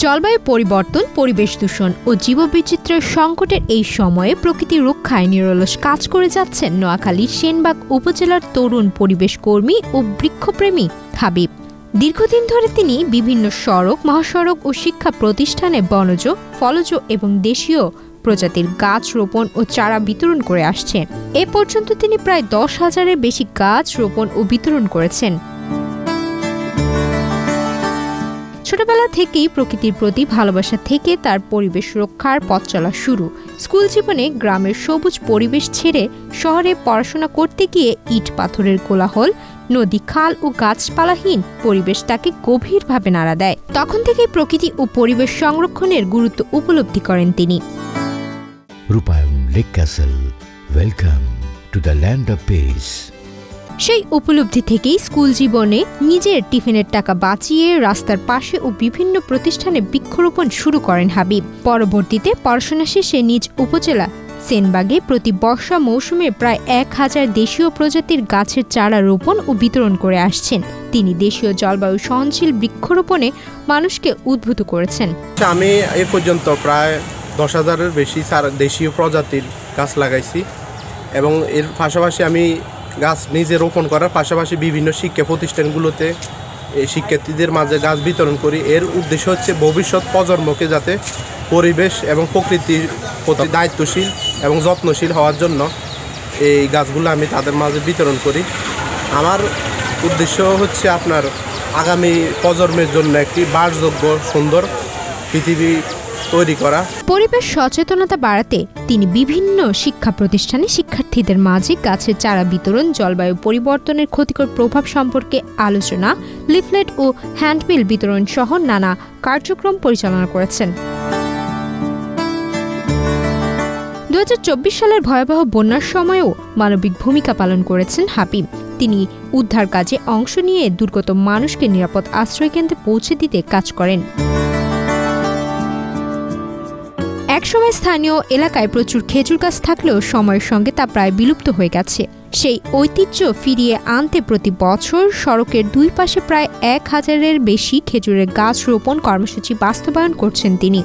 জলবায়ু পরিবর্তন, পরিবেশ দূষণ ও জীববৈচিত্র্যের সংকটের এই সময়ে প্রকৃতি রক্ষায় নিরলস কাজ করে যাচ্ছেন নোয়াখালীর সেনবাগ উপজেলার তরুণ পরিবেশ কর্মী ও বৃক্ষপ্রেমী হাবিব। দীর্ঘদিন ধরে তিনি বিভিন্ন সড়ক, মহাসড়ক ও শিক্ষা প্রতিষ্ঠানে বনজ, ফলজ এবং দেশীয় প্রজাতির গাছ রোপণ ও চারা বিতরণ করে আসছেন। এ পর্যন্ত তিনি প্রায় 10,000-এর বেশি গাছ রোপণ ও বিতরণ করেছেন। ছোটবেলা থেকেই প্রকৃতির প্রতি ভালোবাসা থেকে তার পরিবেশ রক্ষার পথ চলা শুরু। স্কুল জীবনে গ্রামের সবুজ পরিবেশ ছেড়ে শহরে পড়াশোনা করতে গিয়ে ইট পাথরের কোলাহল, নদী, খাল ও গাছপালাহীন পরিবেশ তাকে গভীরভাবে নাড়া দেয়। তখন থেকেই প্রকৃতি ও পরিবেশ সংরক্ষণের গুরুত্ব উপলব্ধি করেন তিনি। রূপায়ণ lake castle, welcome to the land of piece. সেই উপলব্ধি থেকেই স্কুল জীবনে নিজের টিফিনের টাকা বাঁচিয়ে রাস্তার পাশে ও বিভিন্ন প্রতিষ্ঠানে বৃক্ষরোপণ শুরু করেন হাবিব। পরবর্তীতে পড়াশোনা শেষে নিজ উপজেলা সেনবাগে প্রতি বর্ষা মৌসুমে প্রায় 1,000 দেশীয় প্রজাতির গাছের চারা রোপণ ও বিতরণ করে আসছেন। তিনি দেশীয় জলবায়ু সহনশীল বৃক্ষরোপণে মানুষকে উদ্বুদ্ধ করেছেন। আমি এ পর্যন্ত প্রায় 10,000-এর বেশি দেশীয় প্রজাতির গাছ লাগাইছি এবং এর পাশাপাশি আমি গাছ নিজে রোপণ করার পাশাপাশি বিভিন্ন শিক্ষা প্রতিষ্ঠানগুলোতে শিক্ষার্থীদের মাঝে গাছ বিতরণ করি। এর উদ্দেশ্য হচ্ছে ভবিষ্যৎ প্রজন্মকে যাতে পরিবেশ এবং প্রকৃতির প্রতি দায়িত্বশীল এবং যত্নশীল হওয়ার জন্য এই গাছগুলো আমি তাদের মাঝে বিতরণ করি। আমার উদ্দেশ্য হচ্ছে আপনার আগামী প্রজন্মের জন্য একটি বাসযোগ্য সুন্দর পৃথিবী তৈরি করা। পরিবেশ সচেতনতা বাড়াতে তিনি বিভিন্ন শিক্ষা প্রতিষ্ঠানে শিক্ষার্থীদের মাঝে গাছের চারা বিতরণ, জলবায়ু পরিবর্তনের ক্ষতিকর প্রভাব সম্পর্কে আলোচনা, লিফলেট ও হ্যান্ডবিল বিতরণ সহ নানা কার্যক্রম পরিচালনা করেছেন। 2024 সালের ভয়াবহ বন্যার সময়েও মানবিক ভূমিকা পালন করেছেন হাবিব। তিনি উদ্ধার কাজে অংশ নিয়ে দুর্গত মানুষকে নিরাপদ আশ্রয়কেন্দ্রে পৌঁছে দিতে কাজ করেন। একসময় স্থানীয় এলাকায় প্রচুর খেজুর গাছ থাকলেও সময়ের সঙ্গে তা প্রায় বিলুপ্ত হয়ে গেছে। সেই ঐতিহ্য ফিরিয়ে আনতে প্রতি বছর সড়কের দুই পাশে প্রায় 1,000-এর বেশি খেজুরের গাছ রোপণ কর্মসূচি বাস্তবায়ন করছেন তিনি।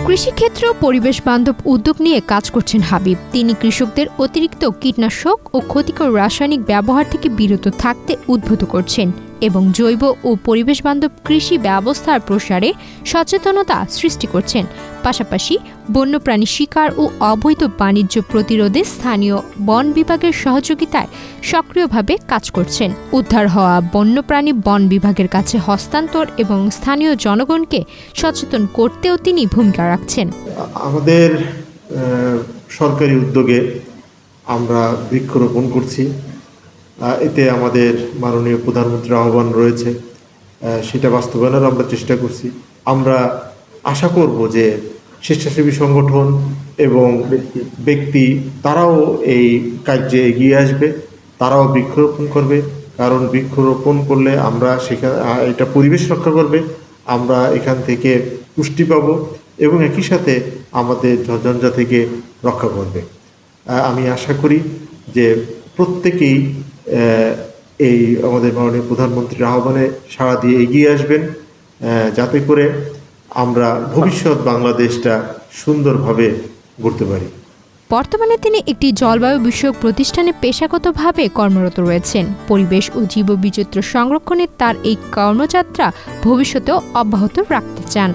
কৃষিক্ষেত্র পরিবেশ বান্ধব উদ্যোগ নিয়ে কাজ করছেন হাবিব। তিনি কৃষকদের অতিরিক্ত কীটনাশক ও ক্ষতিকর রাসায়নিক ব্যবহার থেকে বিরত থাকতে উদ্বুদ্ধ করছেন এবং জৈব ও পরিবেশ বান্ধব কৃষি ব্যবস্থার প্রসারে সচেতনতা সৃষ্টি করছেন। পাশাপাশি বন্যপ্রাণী শিকার ও অবৈধ বাণিজ্য প্রতিরোধে স্থানীয় বন বিভাগের সহযোগিতায় সক্রিয়ভাবে কাজ করছেন। উদ্ধার হওয়া বন্যপ্রাণী বন বিভাগের কাছে হস্তান্তর এবং স্থানীয় জনগণকে সচেতন করতেও তিনি ভূমিকা রাখছেন। আমাদের সরকারি উদ্যোগে আমরা বৃক্ষরোপণ করছি। এতে আমাদের মাননীয় প্রধানমন্ত্রীর আহ্বান রয়েছে, সেটা বাস্তবায়নের আমরা চেষ্টা করছি। আমরা আশা করব যে স্বেচ্ছাসেবী সংগঠন এবং ব্যক্তি তারাও এই কাজে এগিয়ে আসবে, তারাও বৃক্ষরোপণ করবে। কারণ বৃক্ষরোপণ করলে আমরা সেখানে এটা পরিবেশ রক্ষা করবে, আমরা এখান থেকে পুষ্টি পাব এবং একই সাথে আমাদের ঝঞ্ঝা থেকে রক্ষা করবে। আমি আশা করি যে প্রত্যেকেই এই আমাদের মাননীয় প্রধানমন্ত্রীর আহ্বানে সাড়া দিয়ে এগিয়ে আসবেন, যাতে করে আমরা ভবিষ্যৎ বাংলাদেশটা সুন্দরভাবে গড়তে পারি। বর্তমানে তিনি একটি জলবায়ু বিষয়ক প্রতিষ্ঠানে পেশাগতভাবে কর্মরত রয়েছেন। পরিবেশ ও জীববৈচিত্র্য সংরক্ষণে তার এই কর্মযাত্রা ভবিষ্যতেও অব্যাহত রাখতে চান।